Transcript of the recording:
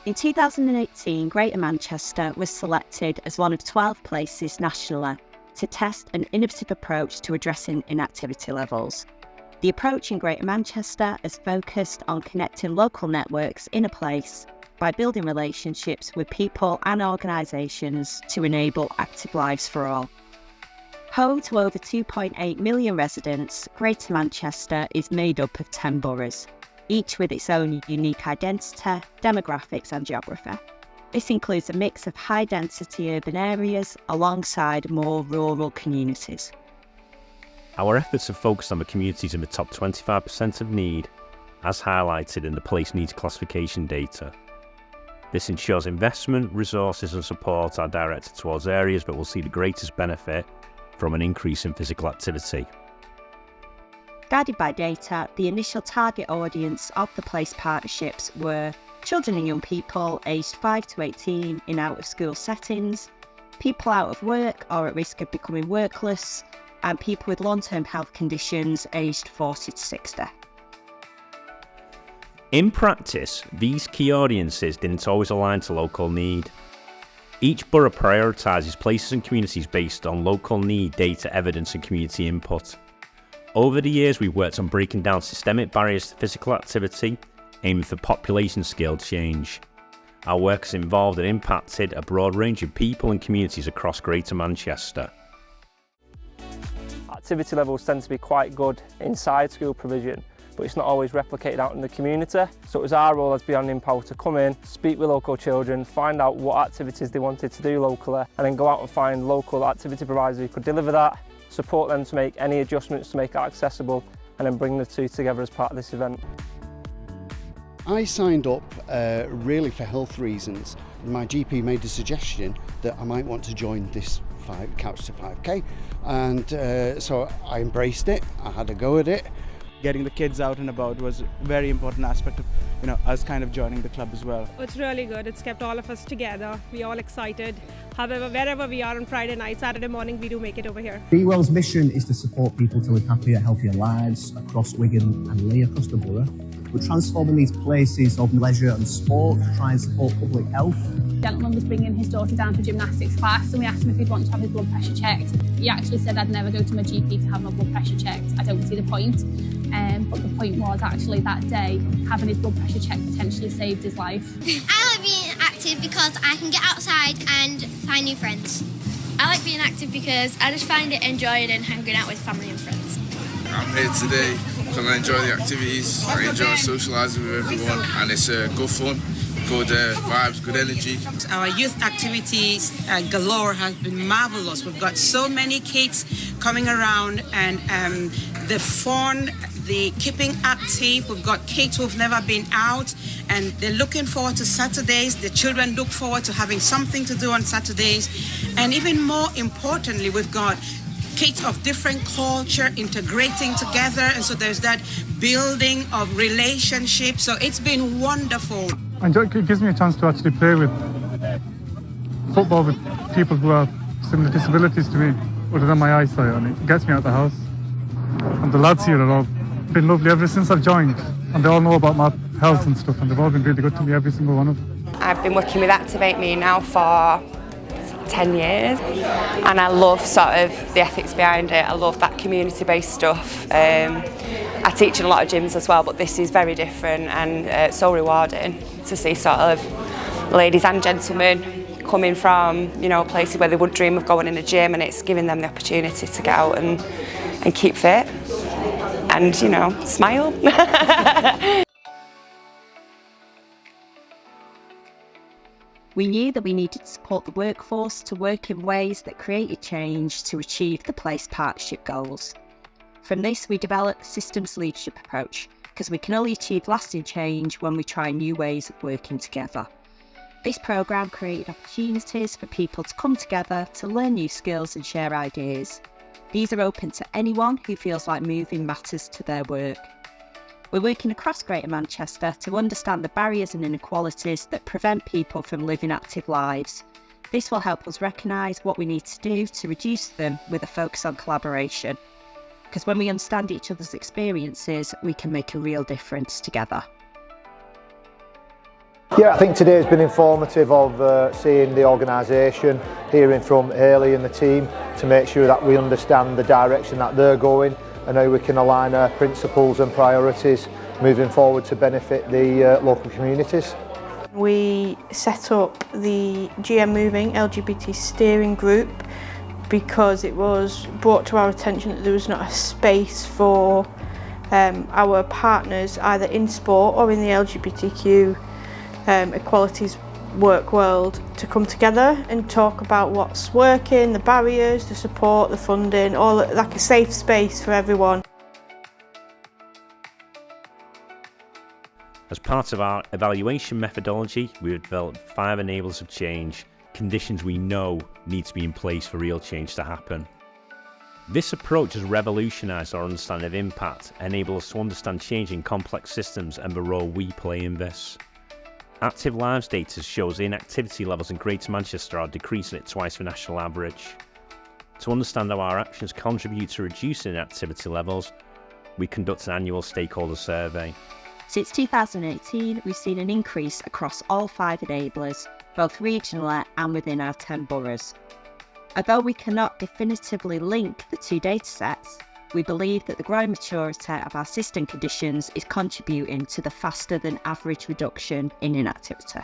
In 2018, Greater Manchester was selected as one of 12 places nationally to test an innovative approach to addressing inactivity levels. The approach in Greater Manchester is focused on connecting local networks in a place by building relationships with people and organisations to enable active lives for all. Home to over 2.8 million residents, Greater Manchester is made up of 10 boroughs, each with its own unique identity, demographics and geography. This includes a mix of high-density urban areas alongside more rural communities. Our efforts are focused on the communities in the top 25% of need, as highlighted in the Place Needs Classification data. This ensures investment, resources and support are directed towards areas that will see the greatest benefit from an increase in physical activity. Guided by data, the initial target audience of the Place partnerships were children and young people aged 5 to 18 in out-of-school settings, people out of work or at risk of becoming workless, and people with long-term health conditions aged 40 to 60. In practice, these key audiences didn't always align to local need. Each borough prioritises places and communities based on local need, data, evidence and community input. Over the years, we've worked on breaking down systemic barriers to physical activity, aiming for population scale change. Our work has involved and impacted a broad range of people and communities across Greater Manchester. Activity levels tend to be quite good inside school provision, but it's not always replicated out in the community. So it was our role as Beyond Empower to come in, speak with local children, find out what activities they wanted to do locally, and then go out and find local activity providers who could deliver that, support them to make any adjustments to make it accessible, and then bring the two together as part of this event. I signed up really for health reasons. My GP made a suggestion that I might want to join this Couch to 5K, and so I embraced it. I had a go at it. Getting the kids out and about was a very important aspect of us kind of joining the club as well. It's really good. It's kept all of us together. We're all excited. However, wherever we are on Friday night, Saturday morning, we do make it over here. Be Well's mission is to support people to live happier, healthier lives across Wigan and Leigh, across the borough. We're transforming these places of leisure and sport to try and support public health. The gentleman was bringing his daughter down for gymnastics class and we asked him if he'd want to have his blood pressure checked. He actually said, I'd never go to my GP to have my blood pressure checked. I don't see the point. But the point was actually that day, having his blood pressure checked potentially saved his life. I like being active because I can get outside and find new friends. I like being active because I just find it enjoying and hanging out with family and friends. I'm here today because I enjoy the activities, I enjoy socialising with everyone, and it's good fun, good vibes, good energy. Our youth activities galore has been marvellous. We've got so many kids coming around and the fun, the keeping active. We've got kids who've never been out and they're looking forward to Saturdays. The children look forward to having something to do on Saturdays. And even more importantly, we've got kids of different culture integrating together, and so there's that building of relationships. So it's been wonderful. It gives me a chance to actually play with football with people who have similar disabilities to me, other than my eyesight, and it gets me out of the house. And the lads here have all been lovely ever since I've joined, and they all know about my health and stuff, and they've all been really good to me, every single one of them. I've been working with Activate Me now for 10 years and I love sort of the ethics behind it. I love that community-based stuff. I teach in a lot of gyms as well, but this is very different and so rewarding to see sort of ladies and gentlemen coming from places where they would dream of going in a gym, and it's giving them the opportunity to get out and keep fit and smile. We knew that we needed to support the workforce to work in ways that created change to achieve the Place partnership goals. From this, we developed a systems leadership approach, because we can only achieve lasting change when we try new ways of working together. This programme created opportunities for people to come together to learn new skills and share ideas. These are open to anyone who feels like moving matters to their work. We're working across Greater Manchester to understand the barriers and inequalities that prevent people from living active lives. This will help us recognise what we need to do to reduce them with a focus on collaboration. Because when we understand each other's experiences, we can make a real difference together. Yeah, I think today has been informative of seeing the organisation, hearing from Hayley and the team to make sure that we understand the direction that they're going and how we can align our principles and priorities moving forward to benefit the local communities. We set up the GM Moving LGBT Steering Group because it was brought to our attention that there was not a space for our partners either in sport or in the LGBTQ equalities work world to come together and talk about what's working, the barriers, the support, the funding, all like a safe space for everyone. As part of our evaluation methodology, we have developed 5 enablers of change, conditions we know need to be in place for real change to happen. This approach has revolutionised our understanding of impact, enabled us to understand changing complex systems and the role we play in this. Active Lives data shows inactivity levels in Greater Manchester are decreasing at twice the national average. To understand how our actions contribute to reducing inactivity levels, we conduct an annual stakeholder survey. Since 2018, we've seen an increase across all 5 enablers, both regionally and within our 10 boroughs. Although we cannot definitively link the 2 data sets, we believe that the growing maturity of our system conditions is contributing to the faster than average reduction in inactivity.